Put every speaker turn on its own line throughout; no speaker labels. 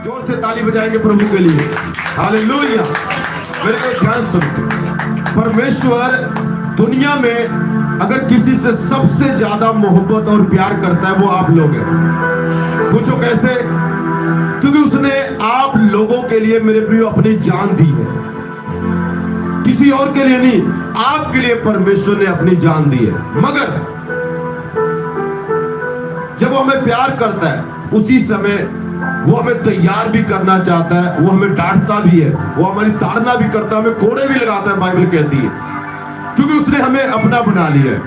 जोर से ताली बजाएंगे प्रभु के लिए। हालेलुया। मेरे को ध्यान सुनो, परमेश्वर दुनिया में अगर किसी से सबसे ज्यादा मोहब्बत और प्यार करता है वो आप लोग हैं। पूछो कैसे? क्योंकि उसने आप लोगों के लिए मेरे प्रियो अपनी जान दी है, किसी और के लिए नहीं, आपके लिए परमेश्वर ने अपनी जान दी है। मगर जब वो हमें प्यार करता है उसी समय वो हमें तैयार भी करना चाहता है, वो हमें डांटता भी है, वो हमारी ताड़ना भी करता है, हमें कोड़े भी लगाता है, बाइबल कहती है, क्योंकि उसने हमें अपना बना लिया है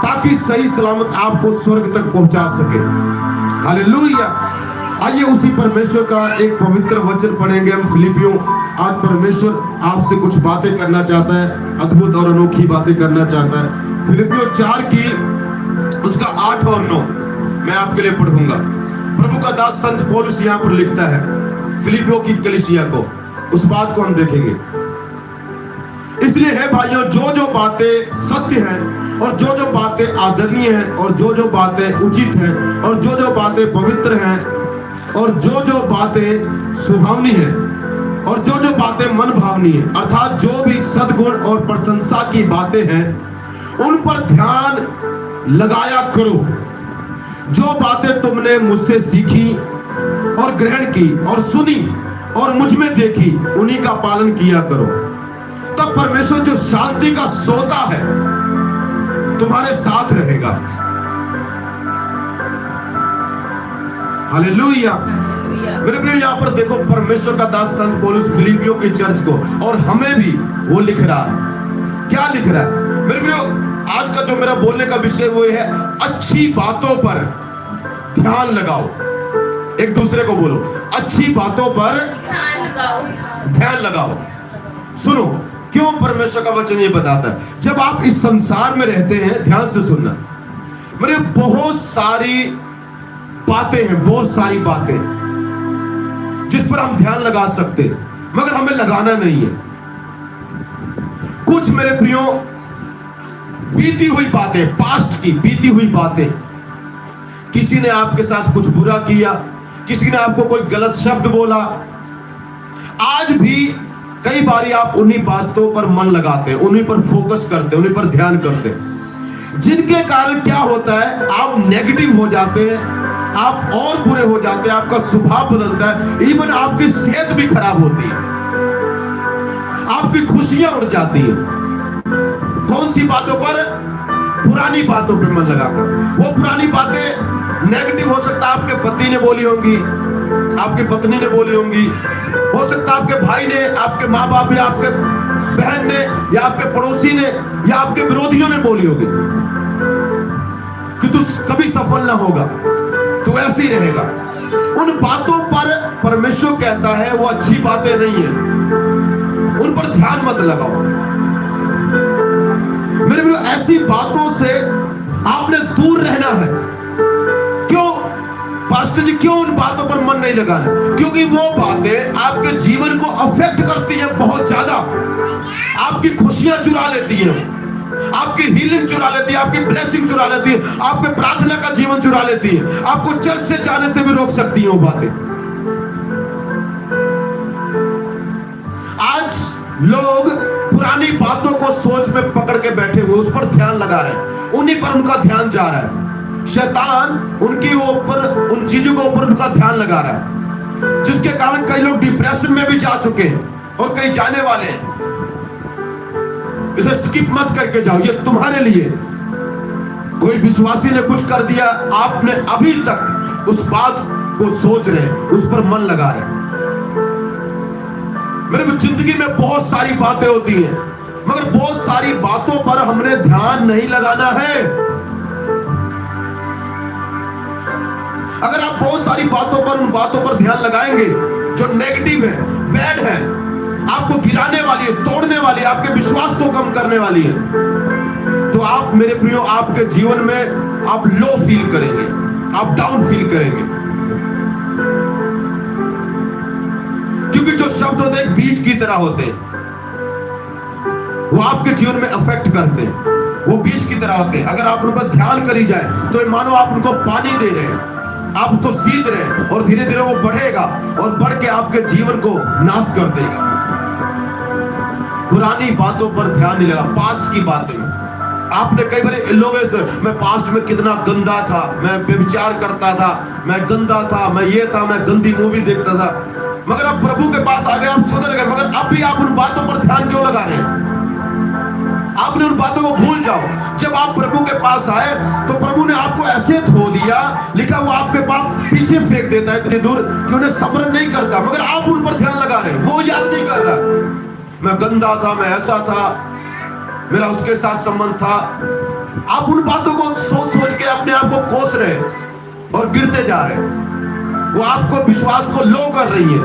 ताकि सही सलामत आपको स्वर्ग तक पहुंचा सके। हालेलुया। आइए उसी परमेश्वर का एक पवित्र वचन पढ़ेंगे हम फिलिपियों। आज परमेश्वर आपसे कुछ बातें करना चाहता है, अद्भुत और अनोखी बातें करना चाहता है। फिलिपियों 4 की उसका 8 और 9 मैं आपके लिए पढ़ूंगा। प्रभु का दास संत पौलुस यहाँ पर लिखता है फिलिपियों की कलीसिया को, उस बात को हम देखेंगे। इसलिए है भाइयों, जो जो बातें सत्य हैं और जो जो बातें आदरणीय हैं और जो जो बातें उचित हैं और जो जो बातें पवित्र हैं और जो जो बातें सुहावनी हैं और जो जो बातें मन भावनी है, अर्थात जो भी सद्गुण और प्रशंसा की बातें हैं उन पर ध्यान लगाया करो। जो बातें तुमने मुझसे सीखी और ग्रहण की और सुनी और मुझ में देखी उन्हीं का पालन किया करो। तब परमेश्वर जो शांति का सोता है तुम्हारे साथ रहेगा। हालेलुया। मेरे प्रिय यहाँ पर देखो, परमेश्वर का दास संत पौलुस फिलिपियों की चर्च को और हमें भी वो लिख रहा है। क्या लिख रहा है मेरे प्रियो? आज का जो मेरा बोलने का विषय वो है, अच्छी बातों पर ध्यान लगाओ। एक दूसरे को बोलो, अच्छी बातों पर ध्यान लगाओ। सुनो, क्यों परमेश्वर का वचन ये बताता है? जब आप इस संसार में रहते हैं, ध्यान से सुनना मेरे, बहुत सारी बातें हैं, बहुत सारी बातें जिस पर हम ध्यान लगा सकते हैं, मगर हमें लगाना नहीं है। कुछ मेरे प्रियो बीती हुई बातें, पास्ट की बीती हुई बातें, किसी ने आपके साथ कुछ बुरा किया, किसी ने आपको कोई गलत शब्द बोला, आज भी कई बारी आप उन्हीं बातों पर मन लगाते हैं, उन्हीं पर फोकस करते हैं, उन्हीं पर ध्यान करते हैं, जिनके कारण क्या होता है, आप नेगेटिव हो जाते हैं, आप और बुरे हो जाते हैं, आपका स्वभाव बदलता है, इवन आपकी सेहत भी खराब होती है, आपकी खुशियां उड़ जाती है। कौन सी बातों पर? पुरानी बातों पर मन लगाकर। वो पुरानी बातें नेगेटिव हो सकता है, आपके पति ने बोली होंगी, आपकी पत्नी ने बोली होंगी, हो सकता है आपके भाई ने, आपके माँ बाप या आपके बहन ने या आपके पड़ोसी ने या आपके विरोधियों ने बोली होगी कि तू कभी सफल ना होगा, तू ऐसे ही रहेगा। उन बातों पर परमेश्वर कहता है वो अच्छी बातें नहीं है, उन पर ध्यान मत लगाओ। मेरे भी ऐसी बातों से आपने दूर रहना है। क्यों पास्टर जी, क्यों उन बातों पर मन नहीं लगाना? क्योंकि वो बातें आपके जीवन को अफेक्ट करती हैं बहुत ज्यादा। आपकी खुशियां चुरा लेती हैं, आपकी हीलिंग चुरा लेती है, आपकी ब्लेसिंग चुरा लेती है, आपके प्रार्थना का जीवन चुरा लेती है, आपको चर्च से जाने से भी रोक सकती है वो बातें। आज लोग पुरानी बातों को सोच में पकड़ के बैठे हुए, उस पर ध्यान लगा रहे हैं, उन्हीं पर उनका ध्यान जा रहा है। शैतान उनके ऊपर, उन चीजों के ऊपर उनका ध्यान लगा रहा है, जिसके कारण कई लोग डिप्रेशन में भी जा चुके हैं और कई जाने वाले हैं। इसे स्किप मत करके जाओ, ये तुम्हारे लिए। कोई विश्वासी ने कुछ कर दिया, आपने अभी तक उस बात को सोच रहे, उस पर मन लगा रहे। मेरे जिंदगी में बहुत सारी बातें होती हैं, मगर बहुत सारी बातों पर हमने ध्यान नहीं लगाना है। अगर आप बहुत सारी बातों पर, उन बातों पर ध्यान लगाएंगे जो नेगेटिव है, बैड है, आपको गिराने वाली है, तोड़ने वाली है, आपके विश्वास को कम करने वाली है, तो आप मेरे प्रियो, आपके जीवन में आप लो फील करेंगे, आप डाउन फील करेंगे। क्योंकि जो शब्द होते हैं बीज की तरह होते हैं, वो आपके जीवन में अफेक्ट करते हैं, वो बीज की तरह होते हैं। अगर आप उन पर ध्यान करी जाए तो मानो आप उनको पानी दे रहे हैं, आप उसको सींच रहे हैं और धीरे धीरे वो बढ़ेगा और बढ़ के आपके जीवन को नाश कर देगा। पुरानी बातों पर ध्यान नहीं लगा, पास्ट की बातें में। आपने कई बार लोगों से, मैं पास्ट में कितना गंदा था, मैं व्यभिचार करता था, मैं गंदा था, मैं ये था, मैं गंदी मूवी देखता था, मगर आप प्रभु के पास आ गए, आप सुधर गए, मगर अब भी आप उन बातों पर ध्यान क्यों लगा रहे हैं? आपने उन बातों को भूल जाओ। जब आप प्रभु के पास आए तो प्रभु ने आपको ऐसे धो दिया, लिखा वो आपके पास पीछे फेंक देता है इतनी दूर कि उन्हें स्मरण नहीं करता, मगर आप उन पर ध्यान लगा रहे हैं, वो याद नहीं कर रहा। मैं गंदा था, मैं ऐसा था, मेरा उसके साथ संबंध था। आप उन बातों को सोच सोच के अपने आप को कोस रहे हैं और गिरते जा रहे हैं। वो आपको विश्वास को लो कर रही है,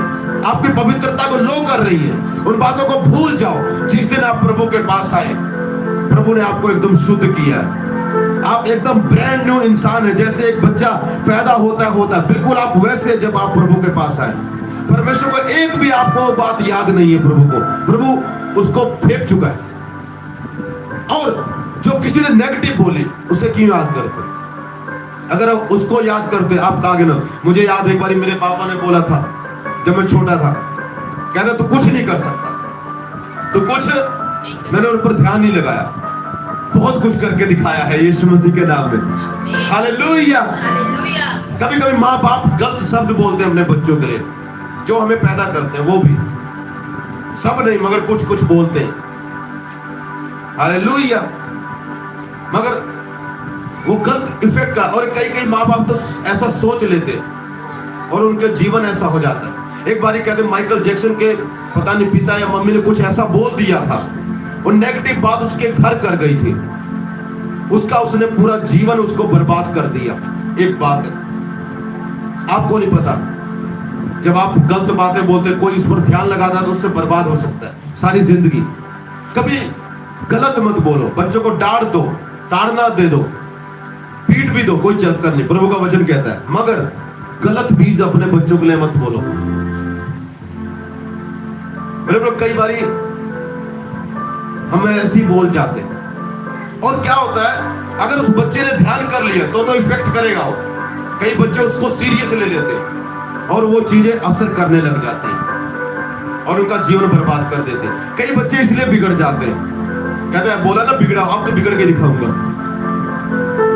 आपकी पवित्रता को लो कर रही है। उन बातों को भूल जाओ। जिस दिन आप प्रभु के पास आए, प्रभु ने आपको एकदम शुद्ध किया है। आप एकदम ब्रांड न्यू इंसान है। जैसे एक बच्चा पैदा होता है बिल्कुल आप वैसे जब आप प्रभु के पास आए। परमेश्वर को एक भी आपको बात याद नहीं है, प्रभु उसको फेंक चुका है। और जो किसी ने नेगेटिव बोली उसे क्यों याद करते? अगर उसको याद करते, आप कहोगे ना, मुझे याद एक बार मेरे पापा ने बोला था जब मैं छोटा था, कहते तो कुछ नहीं कर सकता, तो कुछ मैंने उन पर ध्यान नहीं लगाया, बहुत कुछ करके दिखाया है यीशु मसीह के नाम में। हालेलुया। कभी कभी माँ बाप गलत शब्द बोलते हैं अपने बच्चों के लिए, जो हमें पैदा करते हैं, वो भी सब नहीं मगर कुछ कुछ बोलते हैं। हालेलुया। मगर वो गलत इफेक्ट का, और कई कई माँ बाप तो ऐसा सोच लेते और उनके जीवन ऐसा हो जाता है। एक बारी कहते माइकल जैक्सन के पता नहीं पिता या मम्मी ने कुछ ऐसा बोल दिया था, और नेगेटिव बात उसके घर कर गई थी, उसने पूरा जीवन उसको बर्बाद कर दिया। एक बात है, आपको नहीं पता, जब आप गलत बातें बोलते, कोई इस पर ध्यान लगाता है तो उससे बर्बाद हो सकता है सारी जिंदगी। कभी गलत मत बोलो, बच्चों को डांट दो, ताड़ना दे दो, पीट भी दो, कोई चक्कर नहीं, प्रभु का वचन कहता है, मगर गलत बीज अपने बच्चों के लिए मत बोलो। मेरे लोग कई बारी हम ऐसे ही बोल जाते हैं, और क्या होता है, अगर उस बच्चे ने ध्यान कर लिया तो इफेक्ट करेगा वो। कई बच्चे उसको सीरियस ले लेते हैं और वो चीजें असर करने लग जाती हैं और उनका जीवन बर्बाद कर देते हैं। कई बच्चे इसलिए बिगड़ जाते हैं, कहते हैं बोला ना बिगड़ा, अब तो बिगड़ के दिखाऊंगा,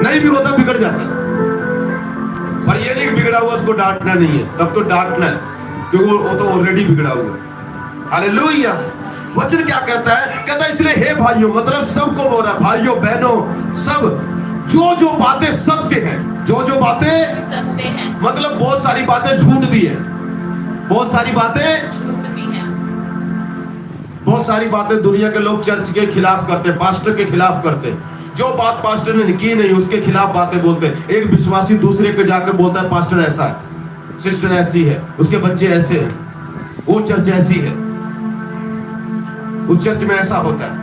नहीं भी होता बिगड़ जाता है। पर ये नहीं बिगड़ा हुआ उसको डांटना नहीं है, तब तो डांटना है क्योंकि वो तो ऑलरेडी बिगड़ा हुआ है। हालेलुया। वचन क्या कहता है? कहता है इसलिए हे भाइयों, मतलब सबको बोल रहा है, भाइयों बहनों सब, जो बातें सत्य हैं, जो बातें सत्य हैं, मतलब बहुत सारी बातें झूठ भी है, बहुत सारी बातें झूठ भी है, बहुत सारी बातें दुनिया के लोग चर्च के खिलाफ करते हैं, पास्टर के खिलाफ करते हैं। जो बात पास्टर ने की नहीं उसके खिलाफ बातें बोलते हैं। एक विश्वासी दूसरे को जाकर बोलता है पास्टर ऐसा है, सिस्टर ऐसी है, उसके बच्चे ऐसे हैं, वो चर्च ऐसी है, उस चर्च में ऐसा होता है,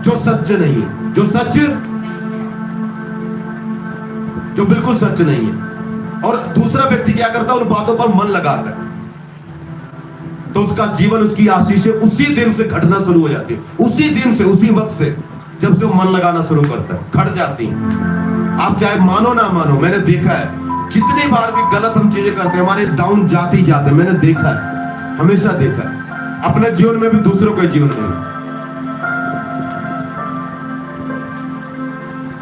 जो सच नहीं है, जो बिल्कुल सच नहीं है। और दूसरा व्यक्ति क्या करता है, उन बातों पर मन लगाता है, तो उसका जीवन, उसकी आशीषें उसी दिन से घटना शुरू हो जाती है, उसी दिन से, उसी वक्त से, जब से वो मन लगाना शुरू करता है, घट जाती है। आप चाहे मानो ना मानो, मैंने देखा है, जितनी बार भी गलत हम चीजें करते हैं हमारे डाउन जाते ही जाते हैं, मैंने देखा है, हमेशा देखा है, अपने जीवन में भी दूसरों के जीवन में।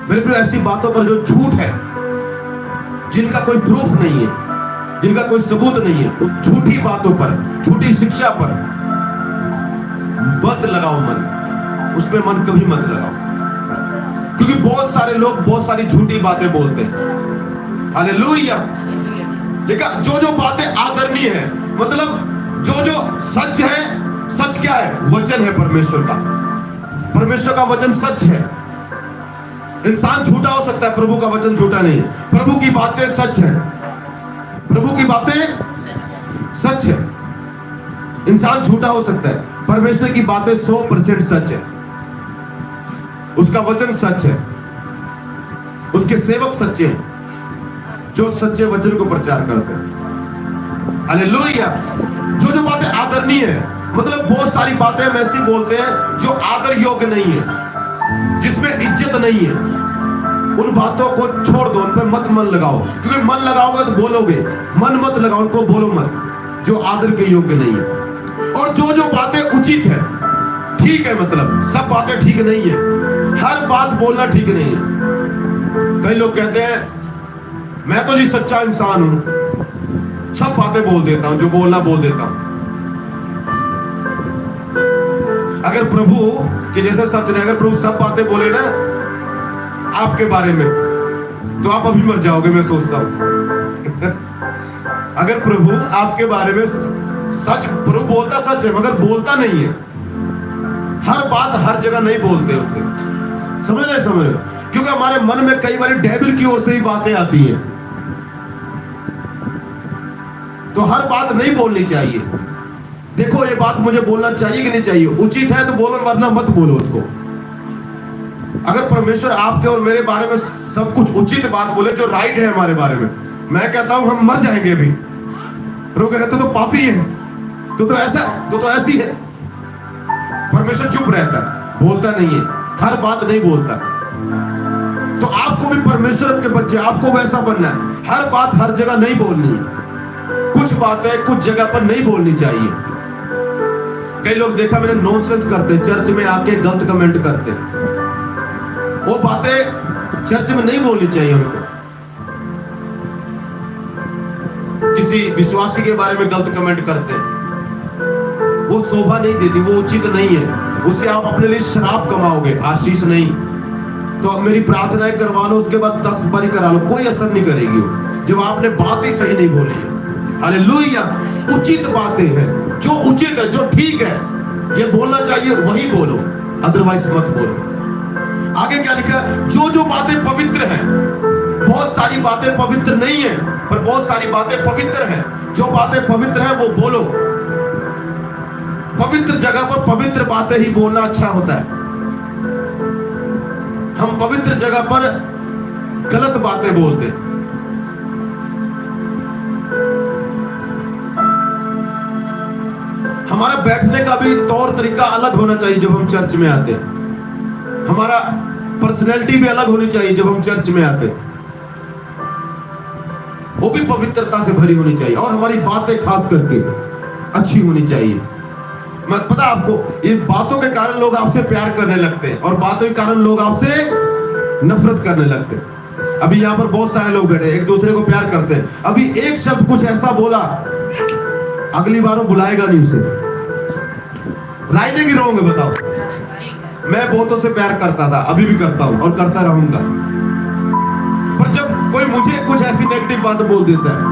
मेरे प्रिय, ऐसी बातों पर जो झूठ है, जिनका कोई प्रूफ नहीं है, जिनका कोई सबूत नहीं है, उस झूठी बातों पर, झूठी शिक्षा पर मत लगाओ मन, उस पर मन कभी मत लगाओ, क्योंकि बहुत सारे लोग बहुत सारी झूठी बातें बोलते हैं। हालेलुया। लेकिन जो बातें आदरणीय है, मतलब जो सच है, सच क्या है? वचन है परमेश्वर का, परमेश्वर का वचन सच है। इंसान झूठा हो सकता है, प्रभु का वचन झूठा नहीं। प्रभु की बातें सच है, प्रभु की बातें सच है। इंसान झूठा हो सकता है, परमेश्वर की बातें 100% सच है, उसका वचन सच है, उसके सेवक सच्चे हैं, जो सच्चे वचन को प्रचार करते हैं। हालेलुया। जो बातें आदरणीय है, मतलब बहुत सारी बातें हम ऐसी बोलते हैं जो आदर योग्य नहीं है, जिसमें इज्जत नहीं है, उन बातों को छोड़ दो, उन पर मत मन लगाओ, क्योंकि मन लगाओगे तो बोलोगे, मन मत लगाओ, उनको बोलो मत जो आदर के योग्य नहीं है। और जो जो बातें उचित है, ठीक है, मतलब सब बातें ठीक नहीं है, हर बात बोलना ठीक नहीं है। कई लोग कहते हैं मैं तो जी सच्चा इंसान हूं, सब बातें बोल देता हूं, जो बोलना बोल देता हूं। अगर प्रभु के जैसे सच नहीं, अगर प्रभु सब बातें बोले ना आपके बारे में, तो आप अभी मर जाओगे, मैं सोचता हूं। अगर प्रभु आपके बारे में सच, प्रभु बोलता सच है मगर बोलता नहीं है, हर बात हर जगह नहीं बोलते होते, समझ रहे, क्योंकि हमारे मन में कई बार डेविल की ओर से ही बातें आती हैं, तो हर बात नहीं बोलनी चाहिए। देखो ये बात मुझे बोलना चाहिए कि नहीं चाहिए, उचित है तो बोलो, वरना मत बोलो उसको। अगर परमेश्वर आपके और मेरे बारे में सब कुछ उचित बात बोले, जो राइट है हमारे बारे में, मैं कहता हूं हम मर जाएंगे अभी, प्रभु कहते तो पापी है, तो ऐसा, तो ऐसी है। परमेश्वर चुप रहता है, बोलता नहीं है, हर बात नहीं बोलता। तो आपको भी परमेश्वर के बच्चे, आपको वैसा बनना है, हर बात हर जगह नहीं बोलनी है, कुछ बातें कुछ जगह पर नहीं बोलनी चाहिए। कई लोग देखा मैंने नॉनसेंस करते, चर्च में आके गलत कमेंट करते, वो बातें चर्च में नहीं बोलनी चाहिए उनको। किसी विश्वासी के बारे में गलत कमेंट करते, वो शोभा नहीं देती, वो उचित नहीं है, उससे आप अपने लिए शराब कमाओगे, आशीष नहीं। तो मेरी प्रार्थनाएं करवा लो, उसके बाद 10 बारी करा लो, कोई असर नहीं करेगी जब आपने बात ही सही नहीं बोली है। हालेलुया। उचित बातें हैं, जो उचित है, जो ठीक है, ये बोलना चाहिए, वही बोलो, अदरवाइज मत बोलो। आगे क्या लिखा, जो जो बातें पवित्र हैं, बहुत सारी बातें पवित्र नहीं है, पर बहुत सारी बातें पवित्र हैं। जो बातें पवित्र हैं वो बोलो। पवित्र जगह पर पवित्र बातें ही बोलना अच्छा होता है। हम पवित्र जगह पर गलत बातें बोलते, हमारा बैठने का भी तौर तरीका अलग होना चाहिए जब हम चर्च में आते, हमारा पर्सनैलिटी भी अलग होनी चाहिए जब हम चर्च में आते, वो भी पवित्रता से भरी होनी चाहिए, और हमारी बातें खास करके अच्छी होनी चाहिए। मैं पता आपको, ये बातों के कारण लोग आपसे प्यार करने लगते हैं, और बातों के कारण लोग आपसे नफरत करने लगते हैं। अभी यहाँ पर बहुत सारे लोग बैठे, एक दूसरे को प्यार करते हैं, अभी एक शब्द कुछ ऐसा बोला, अगली बार वो बुलाएगा नहीं उसे। राइट है कि रॉन्ग है बताओ? मैं बहुतों से प्यार करता था, अभी भी करता हूं और करता रहूंगा, पर जब कोई मुझे कुछ ऐसी नेगेटिव बात बोल देता है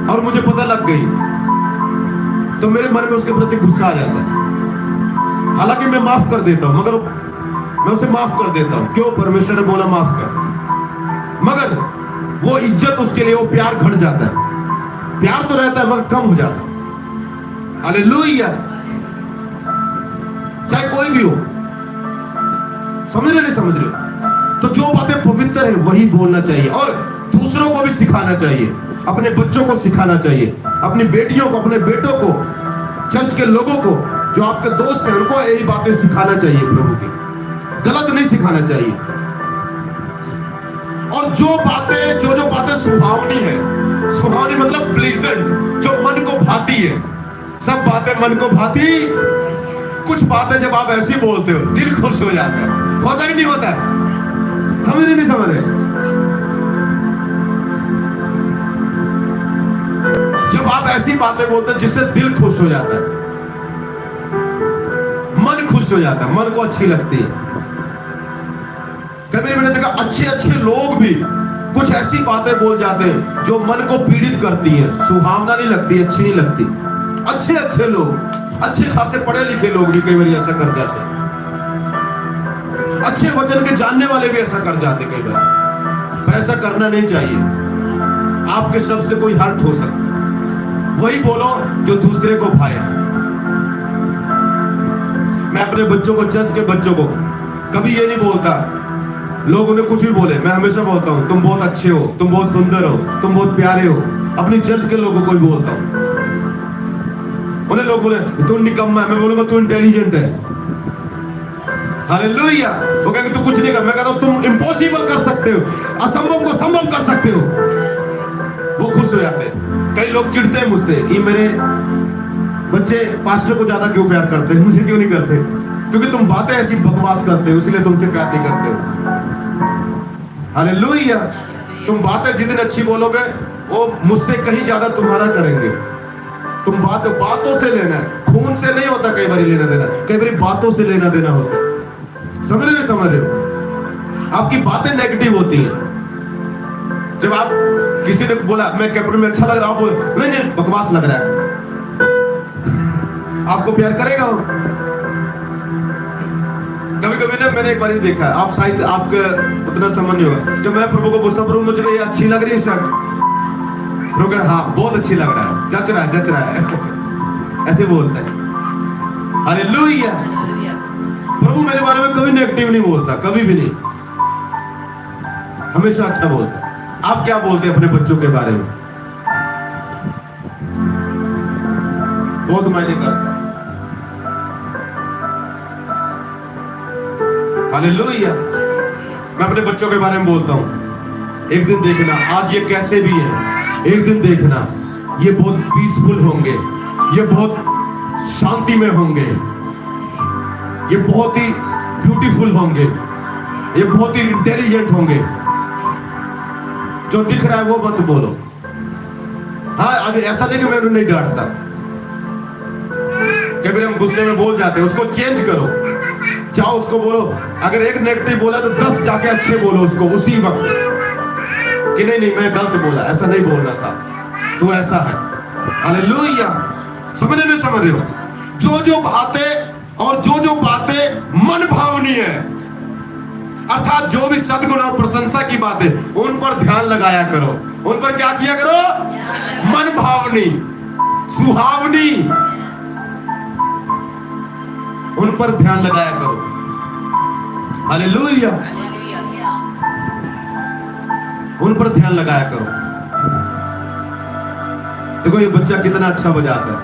और मुझे पता लग गई, तो मेरे मन में उसके प्रति गुस्सा आ जाता है। हालांकि मैं माफ कर देता हूं, मगर मैं उसे माफ कर देता हूं। क्यों? परमेश्वर ने बोला माफ कर, मगर वो इज्जत उसके लिए, वो प्यार घट जाता है। प्यार तो रहता है मगर कम हो जाता है। हालेलुया। चाहे कोई भी हो, समझ रहे नहीं समझ रहे? तो जो बातें पवित्र है वही बोलना चाहिए, और दूसरों को भी सिखाना चाहिए, अपने बच्चों को सिखाना चाहिए, अपनी बेटियों को, अपने बेटों को, चर्च के लोगों को, जो आपके दोस्त हैं, उनको यही बातें सिखाना चाहिए प्रभु की, गलत नहीं सिखाना चाहिए। और जो बातें सुहावनी है, सुहावनी मतलब प्लीजेंट, जो मन को भाती है, सब बातें मन को भाती। कुछ बातें जब आप ऐसी बोलते हो, दिल खुश हो जाता है, होता ही नहीं होता? समझ नहीं समझ रहे? जब आप ऐसी बातें बोलते हैं जिससे दिल खुश हो जाता है, मन खुश हो जाता है, मन को अच्छी लगती है। कभी मैंने देखा अच्छे लोग भी कुछ ऐसी बातें बोल जाते हैं जो मन को पीड़ित करती है, सुहावना नहीं लगती, अच्छी नहीं लगती। अच्छे लोग, अच्छे खासे पढ़े लिखे लोग भी कई बार ऐसा कर जाते हैं, अच्छे वचन के जानने वाले भी ऐसा कर जाते कई बार, पर ऐसा करना नहीं चाहिए। आपके शब्द से कोई हर्ट हो सकता है, वही बोलो जो दूसरे को भाए। मैं अपने बच्चों को, चर्च के बच्चों को कभी ये नहीं बोलता, लोग उन्हें कुछ भी बोले, मैं हमेशा बोलता हूं तुम बहुत अच्छे हो, तुम बहुत सुंदर हो, तुम बहुत प्यारे हो। अपनी चर्च के लोगों को भी बोलता हूं। उन्हें लोग बोले तू निकम्मा है, मैं बोलूंगा तू इंटेलिजेंट है। हालेलुया। वो कहेंगे तू कुछ नहीं कर, मैं कहता हूं तुम इम्पॉसिबल कर सकते हो, असंभव को संभव कर सकते हो। वो खुश हो जाते हैं। कई लोग चिढ़ते हैं मुझसे कि मेरे बच्चे पास्टर को ज्यादा क्यों प्यार करते हैं, मुझे क्यों नहीं करते? क्योंकि तुम बातें ऐसी बकवास करते हो, इसलिए तुमसे प्यार नहीं करते हो। हालेलुया। तुम बातें जितनी अच्छी बोलोगे वो मुझसे कहीं ज्यादा तुम्हारा करेंगे। तुम बातों से लेना है, खून से नहीं होता कई बार लेना देना, कई बार बातों से लेना देना होता है। समझ रहे हो? समझ रहे हो? आपकी बातें नेगेटिव होती हैं। जब आप किसी ने बोला मैं कैप्टन में अच्छा लग रहा हूं, नहीं नहीं बकवास लग रहा है, आपको प्यार करेगा वो? कभी कभी ना मैंने एक बार ही देखा, आप शायद आपके उतना समझ नहीं होगा, जब मैं प्रभु को पूछता प्रभु मुझे ये अच्छी लग रही है शर्ट, प्रभु कहता हाँ बहुत अच्छी लग रहा है, जच रहा है ऐसे बोलता है। हालेलुया। प्रभु मेरे बारे में कभी नेगेटिव नहीं बोलता, कभी भी नहीं, हमेशा अच्छा बोलता है। आप क्या बोलते हैं अपने बच्चों के बारे में? बहुत मायने करता है। हालेलुया। मैं अपने बच्चों के बारे में बोलता हूं, एक दिन देखना आज ये कैसे भी है, एक दिन देखना ये बहुत पीसफुल होंगे, ये बहुत शांति में होंगे, ये बहुत ही ब्यूटीफुल होंगे, ये बहुत ही इंटेलिजेंट होंगे। जो दिख रहा है वो मत बोलो। हाँ अभी ऐसा नहीं कि मैं उन्हें नहीं डांटता, कभी हम गुस्से में बोल जाते हैं, उसको चेंज करो, चाहो उसको बोलो, अगर एक नेगेटिव बोला तो 10 जाके अच्छे बोलो उसको उसी वक्त, कि नहीं नहीं मैं गलत बोला, ऐसा नहीं बोलना था, तो ऐसा है। हालेलुया। समझ रहे हो? जो बातें और जो बातें मन भावनी है, अर्थात जो भी सद्गुण और प्रशंसा की बातें, उन पर ध्यान लगाया करो। उन पर क्या किया करो? मन भावनी, सुहावनी, उन पर ध्यान लगाया करो। हालेलुया। उन पर ध्यान लगाया करो। देखो ये बच्चा कितना अच्छा बजाता है,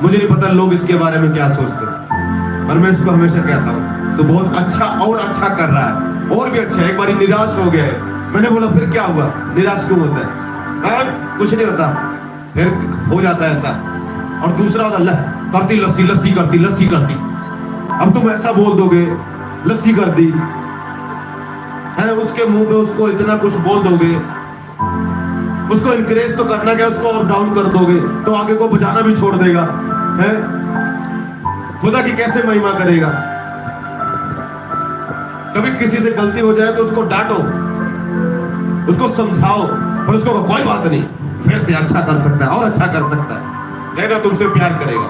मुझे नहीं पता लोग इसके बारे में क्या सोचते हैं, पर मैं इसको हमेशा कहता हूं तो बहुत अच्छा और अच्छा कर रहा है, और भी अच्छा। एक बार निराश हो गया है, मैंने बोला फिर क्या हुआ, निराश क्यों होता है? कुछ नहीं होता, फिर हो जाता है ऐसा। और दूसरा होता करती लस्सी लस्सी करती लस्सी करती, अब तुम ऐसा बोल दोगे लस्सी कर दी है, उसके मुंह पे उसको इतना कुछ बोल दोगे, उसको इनकरेज तो करना क्या, उसको और डाउन कर दोगे तो आगे को बजाना भी छोड़ देगा है, खुदा की कैसे महिमा करेगा। कभी किसी से गलती हो जाए तो उसको डांटो, उसको समझाओ, पर उसको कोई बात नहीं, फिर से अच्छा कर सकता है और अच्छा कर सकता है, देखना तुमसे प्यार करेगा।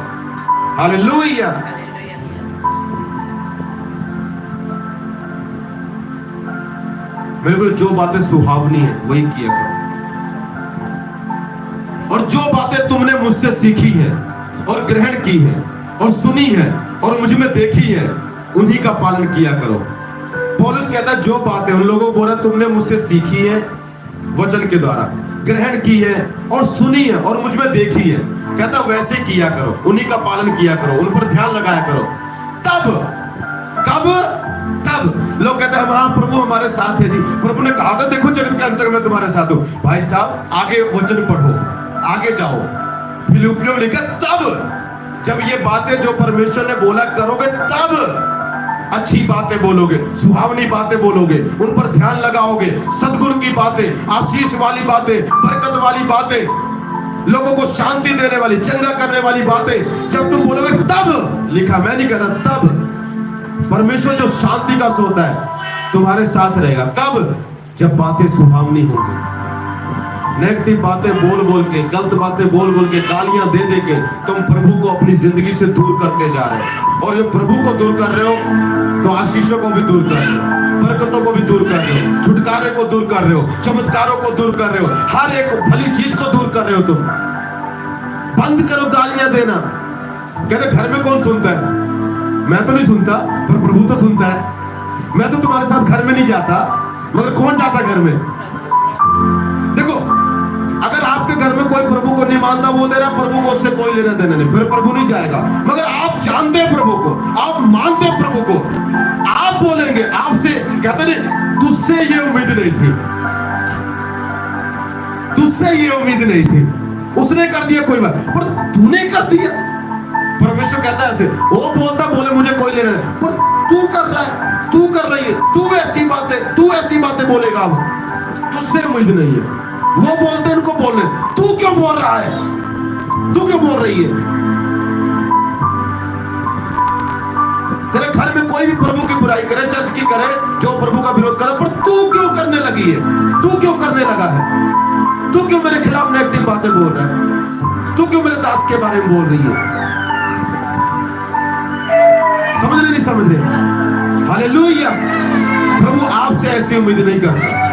हालेलुया। मेरे को जो बातें सुहावनी है वही किया करो, और जो बातें तुमने मुझसे सीखी है और ग्रहण की है और सुनी है और मुझ में देखी है, उन्हीं का पालन किया करो। पौलुस कहता है जो बातें उन लोगों को बोला तुमने मुझसे सीखी है वचन के द्वारा, ग्रहण की है और सुनी है और मुझ में देखी है, कहता वैसे किया करो, उन्हीं का पालन किया करो, उन पर ध्यान लगाया करो। तब कब? तब लोग कहते हैं हाँ प्रभु हमारे साथ है जी, प्रभु ने कहा था देखो जगत के अंत तक मैं तुम्हारे साथ हूं। भाई साहब आगे वचन पढ़ो, आगे जाओ, फिलिप्पियों लिखा तब जब ये बातें जो परमेश्वर ने बोला करोगे, तब अच्छी बातें बोलोगे, सुहावनी बातें बोलोगे, उन पर ध्यान लगाओगे, सद्गुण की बातें, आशीष वाली बातें, बरकत वाली बातें, लोगों को शांति देने वाली, चंगा करने वाली बातें जब तुम बोलोगे, तब लिखा, मैं नहीं कहता, तब परमेश्वर जो शांति का सोता है तुम्हारे साथ रहेगा। कब? जब बातें सुहावनी होंगी। नेगेटिव बातें बोल बोल के, गलत बातें बोल बोल के, गालियां दे दे के तुम प्रभु को अपनी जिंदगी से दूर करते जा रहे हो, और जब प्रभु को दूर कर रहे हो तो आशीषों को भी दूर कर रहे हो, बरकतों को भी दूर कर रहे हो, छुटकारे को दूर कर रहे हो, चमत्कारों को दूर कर रहे हो, हर एक भली चीज को दूर कर रहे हो। तुम बंद करो गालियां देना। कहते घर में कौन सुनता है? मैं तो नहीं सुनता, पर प्रभु तो सुनता है। मैं तो तुम्हारे साथ घर में नहीं जाता, मगर कौन जाता घर में? देखो अगर आपके घर में कोई प्रभु को नहीं मानता, वो दे रहा, प्रभु को उससे कोई लेना देना नहीं, फिर प्रभु नहीं जाएगा। मगर आप जानते हैं प्रभु को, आप मानते हैं प्रभु को, आप आप बोलेंगे, आपसे कहते नहीं तुझसे ये उम्मीद नहीं थी, तुझसे ये उम्मीद नहीं थी, उसने कर दिया कोई बात, पर तूने कर दिया। परमेश्वर कहता है ऐसे, वो बोलता बोले मुझे कोई लेना नहीं, पर तू कर रहा है, तू कर रही है, तू ऐसी बातें बोलेगा, अब तुझसे उम्मीद नहीं है। वो बोलते उनको बोलने, तू क्यों बोल रहा है, तू क्यों बोल रही है। तेरे घर में कोई भी प्रभु की बुराई करे, चर्च की करे, जो प्रभु का विरोध करे, पर तू क्यों करने लगी है, तू क्यों करने लगा है, तू क्यों मेरे खिलाफ नेगेटिव बातें बोल रहा है, तू क्यों मेरे दास के बारे में बोल रही है। समझ रहे नहीं समझ रहे? हालेलुया। प्रभु आपसे ऐसी उम्मीद नहीं करता।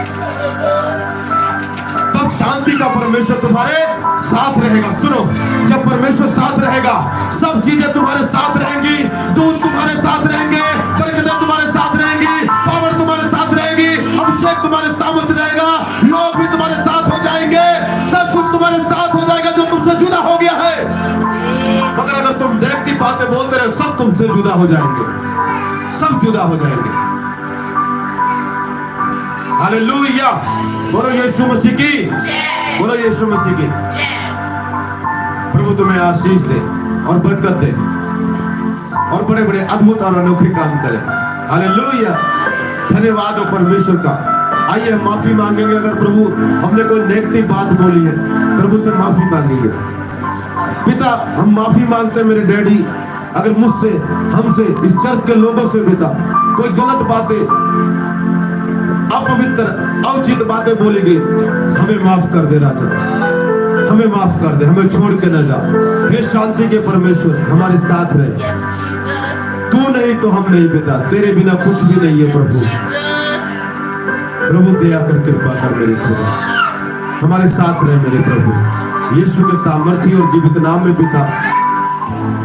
तब शांति का परमेश्वर तुम्हारे साथ रहेगा। सुनो, जब परमेश्वर साथ रहेगा, सब चीजें तुम्हारे साथ रहेंगी, दूत तुम्हारे साथ रहेंगे, बरकतें तुम्हारे साथ रहेंगी, पावर तुम्हारे साथ रहेगी, अभिषेक तुम्हारे सामर्थ रहेगा, लोग भी तुम्हारे साथ हो जाएंगे, सब कुछ तुम्हारे साथ हो जाएगा जो तुमसे जुदा हो गया है। मगर अगर तुम नेगेटिव बातें बोलते रहे, सब तुमसे जुदा हो जाएंगे, सब जुदा हो जाएंगे। हालेलुया। बोलो यीशु मसीह की, बोलो यीशु मसीह की। प्रभु तुम्हें आशीष दे और बरकत दे और बड़े बड़े अद्भुत और अनोखे काम करे। हालेलुया। धन्यवाद हो परमेश्वर का। आइए हम माफी मांगेंगे, अगर प्रभु हमने कोई नेगेटिव बात बोली है, प्रभु से माफी मांगेंगे। पिता, हम माफी मांगते हैं मेरे डैडी, अगर मुझसे, हमसे, इस चर्च के लोगों से पिता कोई गलत बातें, अपवित्र, अउचित बातें बोली गई, हमें माफ कर दे राजा, हमें माफ कर दे, हमें छोड़ के न जा। हे शांति के परमेश्वर, हमारे साथ रहे। तू नहीं तो हम नहीं पिता, तेरे बिना कुछ भी नहीं है प्रभु। प्रभु दया कर, कृपा कर मेरे प्रभु, हमारे साथ रहे मेरे प्रभु। यीशु के सामर्थ्य और जीवित नाम में पिता,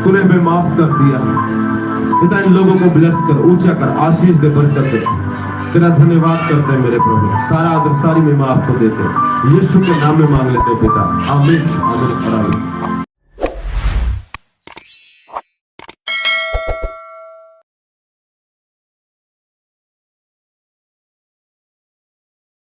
तूने हमें माफ कर दिया पिता। इन लोगों को ब्लेस कर, ऊंचा कर, आशीष दे, बरकत दे। तेरा धन्यवाद करते हैं मेरे प्रभु, सारा आदर सारी महिमा आपको देते हैं, यीशु के नाम में मांग लेते हैं पिता। आमीन, आमीन और आमीन।